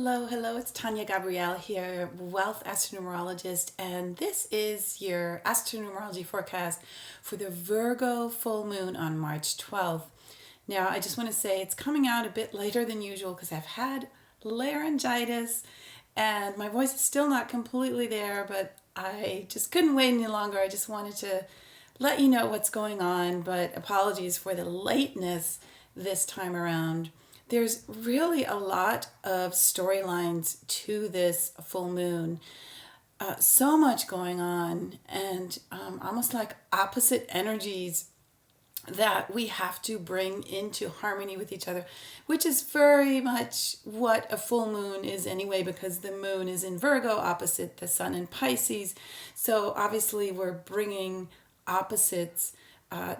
Hello, hello. It's Tanya Gabrielle here, Wealth Astronumerologist, and this is your astronumerology forecast for the Virgo full moon on March 12th. Now, I just want to say it's coming out a bit later than usual because I've had laryngitis and my voice is still not completely there, but I just couldn't wait any longer. I just wanted to let you know what's going on, but apologies for the lateness this time around. There's really a lot of storylines to this full moon. So much going on, and almost like opposite energies that we have to bring into harmony with each other, which is very much what a full moon is anyway, because the moon is in Virgo opposite the sun in Pisces. So obviously we're bringing opposites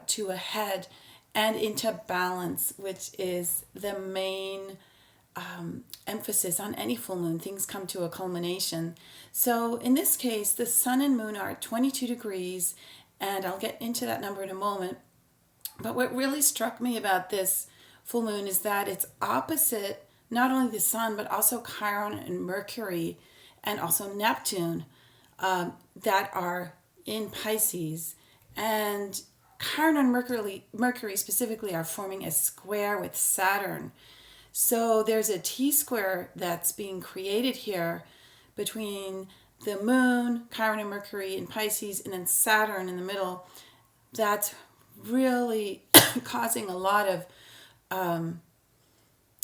to a head and into balance, which is the main emphasis on any full moon. Things come to a culmination. So in this case, the sun and moon are at 22 degrees, and I'll get into that number in a moment. But what really struck me about this full moon is that it's opposite not only the sun, but also Chiron and Mercury and also Neptune that are in Pisces. And Chiron and Mercury specifically are forming a square with Saturn. So there's a T-square that's being created here between the moon, Chiron and Mercury in Pisces, and then Saturn in the middle. That's really causing a lot of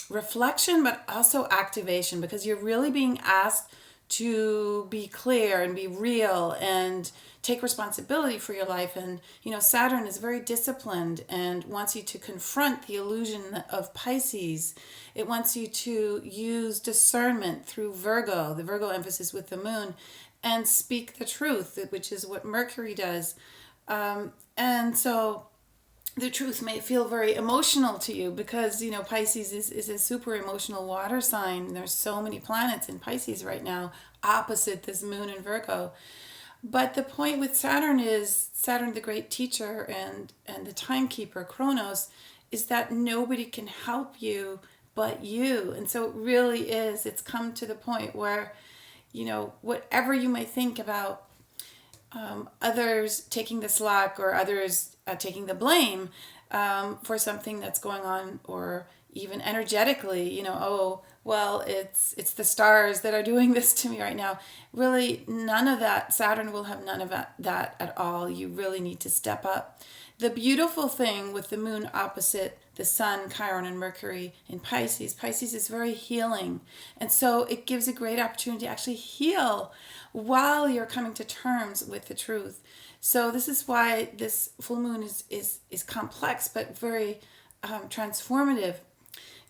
reflection, but also activation, because you're really being asked to be clear and be real and take responsibility for your life. And Saturn is very disciplined and wants you to confront the illusion of Pisces. It wants you to use discernment through Virgo, the Virgo emphasis with the moon, and speak the truth, which is what Mercury does. And so the truth may feel very emotional to you because, Pisces is a super emotional water sign. There's so many planets in Pisces right now opposite this moon in Virgo. But the point with Saturn is, Saturn, the great teacher and the timekeeper, Kronos, is that nobody can help you but you. And so it really is, it's come to the point where, whatever you may think about others taking the slack or others taking the blame for something that's going on, or even energetically, it's the stars that are doing this to me right now. Really, none of that. Saturn will have none of that at all. You really need to step up. The beautiful thing with the moon opposite the sun, Chiron, and Mercury in Pisces is very healing. And so it gives a great opportunity to actually heal while you're coming to terms with the truth. So this is why this full moon is complex, but very transformative.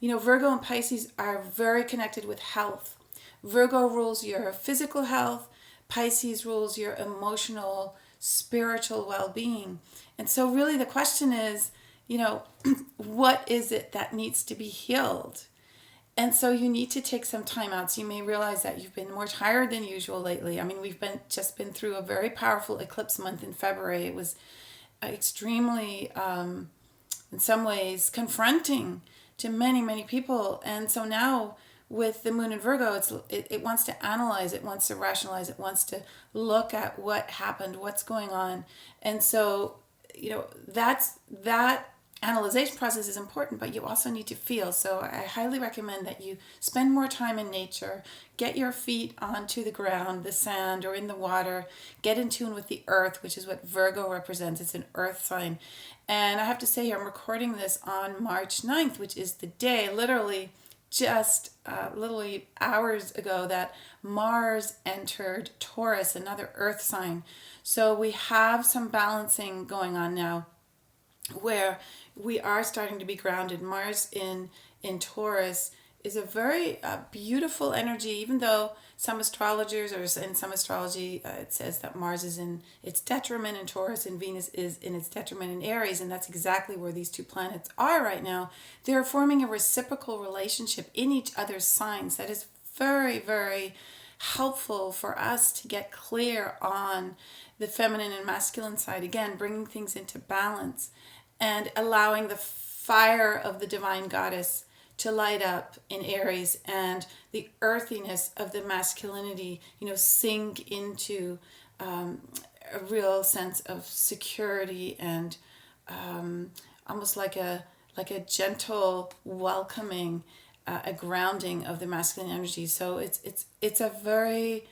Virgo and Pisces are very connected with health. Virgo rules your physical health. Pisces rules your emotional, spiritual well-being. And so really the question is, what is it that needs to be healed? And so you need to take some time out. So you may realize that you've been more tired than usual lately. I mean, we've just been through a very powerful eclipse month in February. It was extremely, in some ways, confronting to many, many people. And so now with the moon in Virgo, it wants to analyze, it wants to rationalize, it wants to look at what happened, what's going on. And so, that analyzation process is important, but you also need to feel. So I highly recommend that you spend more time in nature, get your feet onto the ground, the sand, or in the water, get in tune with the earth, which is what Virgo represents. It's an earth sign. And I have to say, I'm recording this on March 9th, which is the day, literally hours ago, that Mars entered Taurus, another earth sign. So we have some balancing going on now, where we are starting to be grounded. Mars in Taurus is a very beautiful energy, even though some astrologers, or in some astrology, it says that Mars is in its detriment in Taurus and Venus is in its detriment in Aries, and that's exactly where these two planets are right now. They're forming a reciprocal relationship in each other's signs that is very, very helpful for us to get clear on the feminine and masculine side. Again, bringing things into balance and allowing the fire of the divine goddess to light up in Aries, and the earthiness of the masculinity, sink into a real sense of security and almost like a gentle welcoming, a grounding of the masculine energy. So it's a very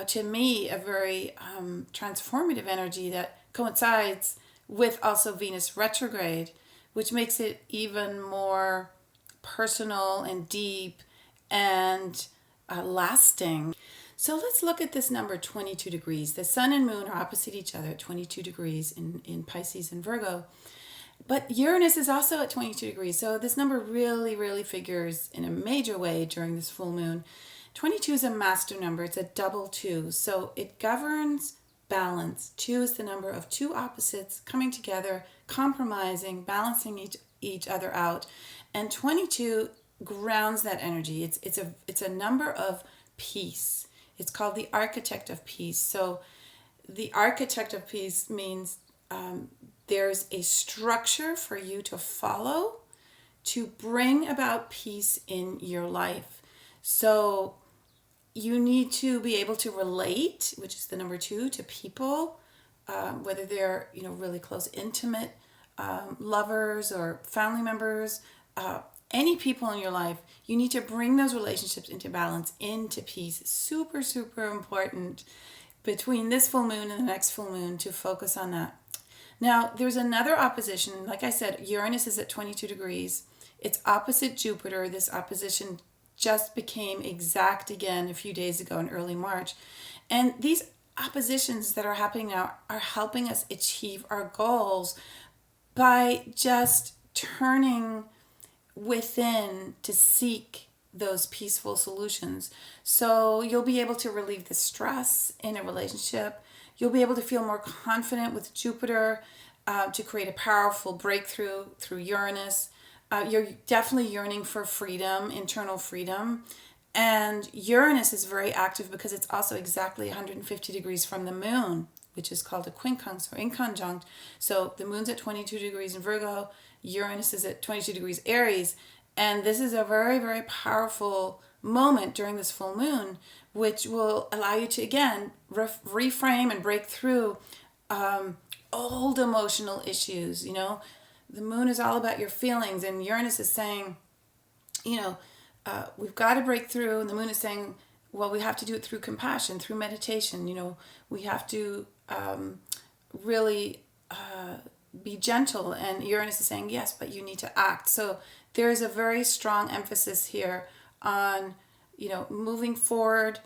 to me a very transformative energy that coincides with also Venus retrograde, which makes it even more personal and deep and lasting. So let's look at this number 22 degrees. The sun and moon are opposite each other at 22 degrees in Pisces and Virgo. But Uranus is also at 22 degrees. So this number really, really figures in a major way during this full moon. 22 is a master number. It's a double two. So it governs balance. Two is the number of two opposites coming together, compromising, balancing each other out. And 22 grounds that energy. It's a number of peace. It's called the architect of peace. So the architect of peace means there's a structure for you to follow to bring about peace in your life. So you need to be able to relate, which is the number two, to people, whether they're really close, intimate lovers or family members, any people in your life. You need to bring those relationships into balance, into peace. Super, super important between this full moon and the next full moon to focus on that. Now, there's another opposition. Like I said, Uranus is at 22 degrees. It's opposite Jupiter. This opposition just became exact again a few days ago in early March. And these oppositions that are happening now are helping us achieve our goals by just turning within to seek those peaceful solutions. So you'll be able to relieve the stress in a relationship. You'll be able to feel more confident with Jupiter to create a powerful breakthrough through Uranus. You're definitely yearning for freedom, internal freedom. And Uranus is very active because it's also exactly 150 degrees from the moon, which is called a quincunx or inconjunct. So the moon's at 22 degrees in Virgo, Uranus is at 22 degrees Aries. And this is a very, very powerful moment during this full moon, which will allow you to, again, reframe and break through old emotional issues. The moon is all about your feelings, and Uranus is saying, we've got to break through. And the moon is saying, well, we have to do it through compassion, through meditation. We have to really be gentle. And Uranus is saying, yes, but you need to act. So there is a very strong emphasis here on, moving forward,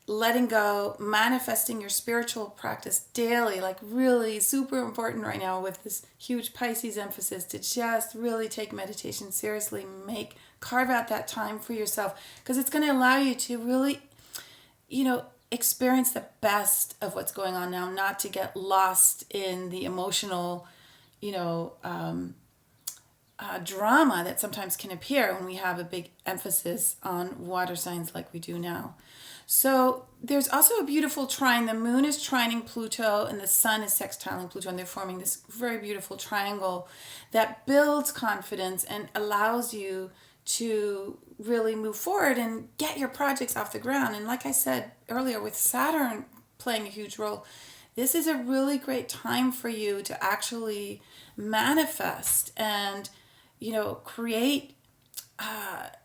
letting go, manifesting your spiritual practice daily, like really super important right now with this huge Pisces emphasis to just really take meditation seriously, carve out that time for yourself, because it's going to allow you to really, experience the best of what's going on now, not to get lost in the emotional, drama that sometimes can appear when we have a big emphasis on water signs like we do now. So there's also a beautiful trine. The moon is trining Pluto and the sun is sextiling Pluto, and they're forming this very beautiful triangle that builds confidence and allows you to really move forward and get your projects off the ground. And like I said earlier, with Saturn playing a huge role, this is a really great time for you to actually manifest and create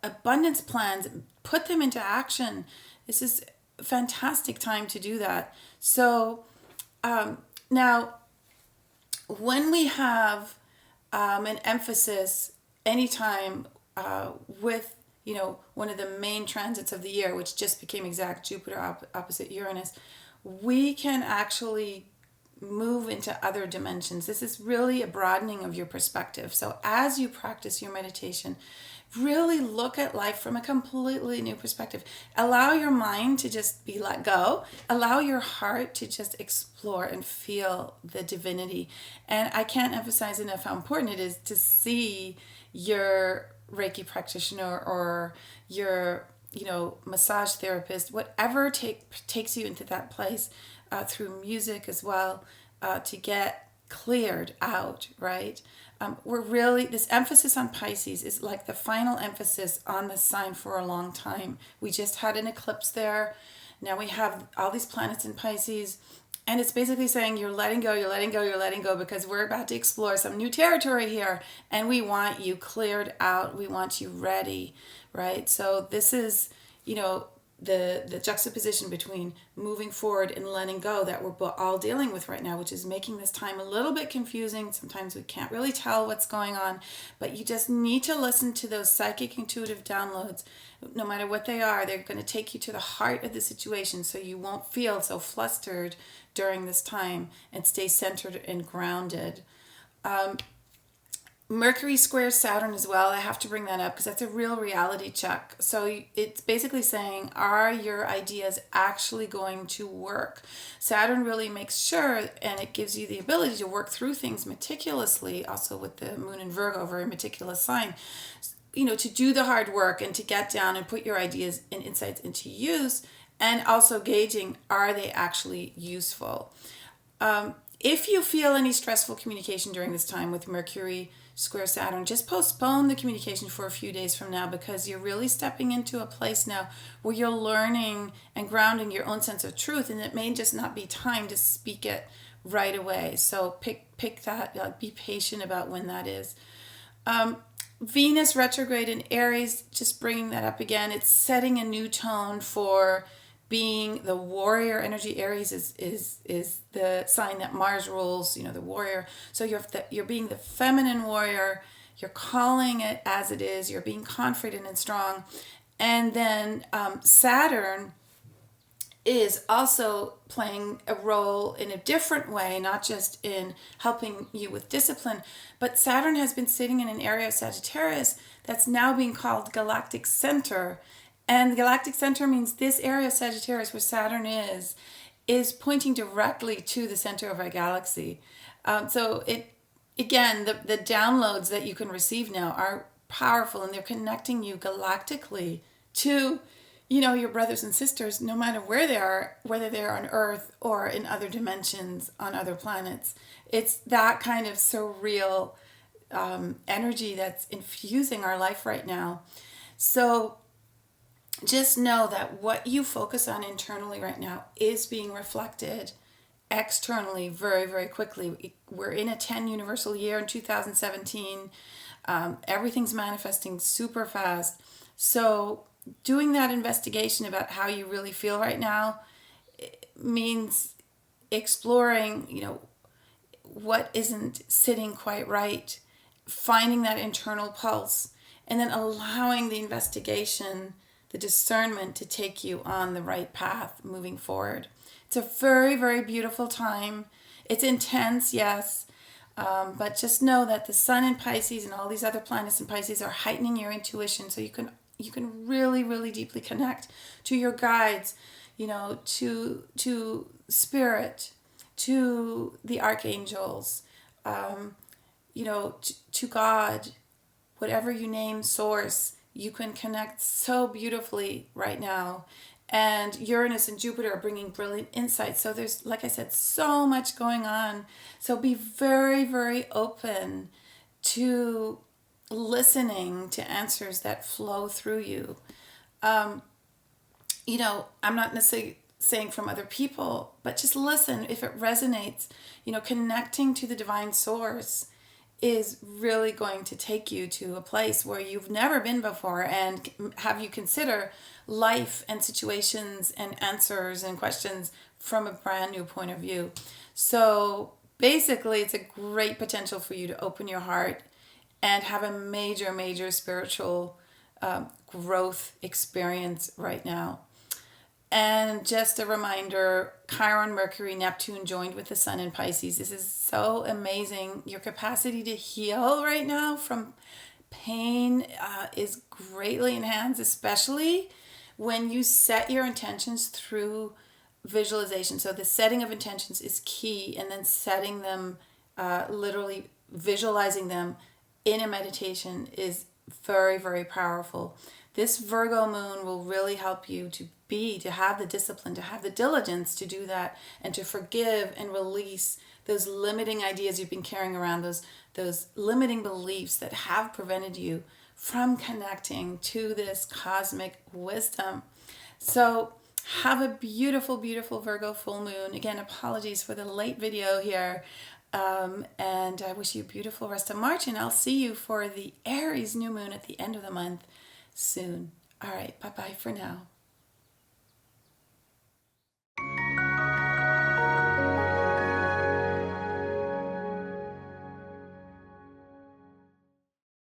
abundance plans, put them into action. This is a fantastic time to do that. So now, when we have an emphasis anytime with one of the main transits of the year, which just became exact, Jupiter opposite Uranus, we can actually move into other dimensions. This is really a broadening of your perspective. So as you practice your meditation, really look at life from a completely new perspective. Allow your mind to just be let go. Allow your heart to just explore and feel the divinity. And I can't emphasize enough how important it is to see your Reiki practitioner or your massage therapist, whatever takes you into that place, through music as well, to get cleared out, right? We're really, this emphasis on Pisces is like the final emphasis on the sign for a long time. We just had an eclipse there. Now we have all these planets in Pisces. And it's basically saying you're letting go, you're letting go, you're letting go, because we're about to explore some new territory here. And we want you cleared out. We want you ready, right? So this is, the juxtaposition between moving forward and letting go that we're all dealing with right now, which is making this time a little bit confusing. Sometimes we can't really tell what's going on, but you just need to listen to those psychic intuitive downloads. No matter what they are, they're going to take you to the heart of the situation, so you won't feel so flustered during this time, and stay centered and grounded. Mercury squares Saturn as well. I have to bring that up because that's a real reality check. So it's basically saying, are your ideas actually going to work? Saturn really makes sure, and it gives you the ability to work through things meticulously, also with the moon in Virgo, very meticulous sign, to do the hard work and to get down and put your ideas and insights into use, and also gauging, are they actually useful? If you feel any stressful communication during this time with Mercury square Saturn, just postpone the communication for a few days from now, because you're really stepping into a place now where you're learning and grounding your own sense of truth, and it may just not be time to speak it right away. So pick that, be patient about when that is. Venus retrograde in Aries, just bringing that up again, it's setting a new tone for being the warrior energy. Aries is the sign that Mars rules, the warrior. So you're being the feminine warrior. You're calling it as it is. You're being confident and strong. And then Saturn is also playing a role in a different way, not just in helping you with discipline, but Saturn has been sitting in an area of Sagittarius that's now being called galactic center. And the galactic center means this area of Sagittarius where Saturn is pointing directly to the center of our galaxy. So the downloads that you can receive now are powerful, and they're connecting you galactically to, your brothers and sisters, no matter where they are, whether they're on Earth or in other dimensions on other planets. It's that kind of surreal energy that's infusing our life right now. So just know that what you focus on internally right now is being reflected externally very, very quickly. We're in a 10 universal year in 2017. Everything's manifesting super fast. So doing that investigation about how you really feel right now means exploring, what isn't sitting quite right, finding that internal pulse, and then allowing the investigation, the discernment, to take you on the right path moving forward. It's a very, very beautiful time. It's intense, yes, but just know that the sun in Pisces and all these other planets in Pisces are heightening your intuition, so you can really, really deeply connect to your guides, to spirit, to the archangels, to God, whatever you name, source. You can connect so beautifully right now. And Uranus and Jupiter are bringing brilliant insights. So there's, like I said, so much going on. So be very, very open to listening to answers that flow through you. I'm not necessarily saying from other people, but just listen if it resonates. Connecting to the divine source is really going to take you to a place where you've never been before, and have you consider life and situations and answers and questions from a brand new point of view. So basically, it's a great potential for you to open your heart and have a major, major spiritual growth experience right now. And just a reminder, Chiron, Mercury, Neptune joined with the sun in Pisces. This is so amazing. Your capacity to heal right now from pain is greatly enhanced, especially when you set your intentions through visualization. So the setting of intentions is key, and then setting them, literally visualizing them in a meditation is very, very powerful. This Virgo moon will really help you to have the discipline, to have the diligence to do that, and to forgive and release those limiting ideas you've been carrying around, those limiting beliefs that have prevented you from connecting to this cosmic wisdom. So have a beautiful, beautiful Virgo full moon. Again, apologies for the late video here. And I wish you a beautiful rest of March, and I'll see you for the Aries new moon at the end of the month soon. All right, bye-bye for now.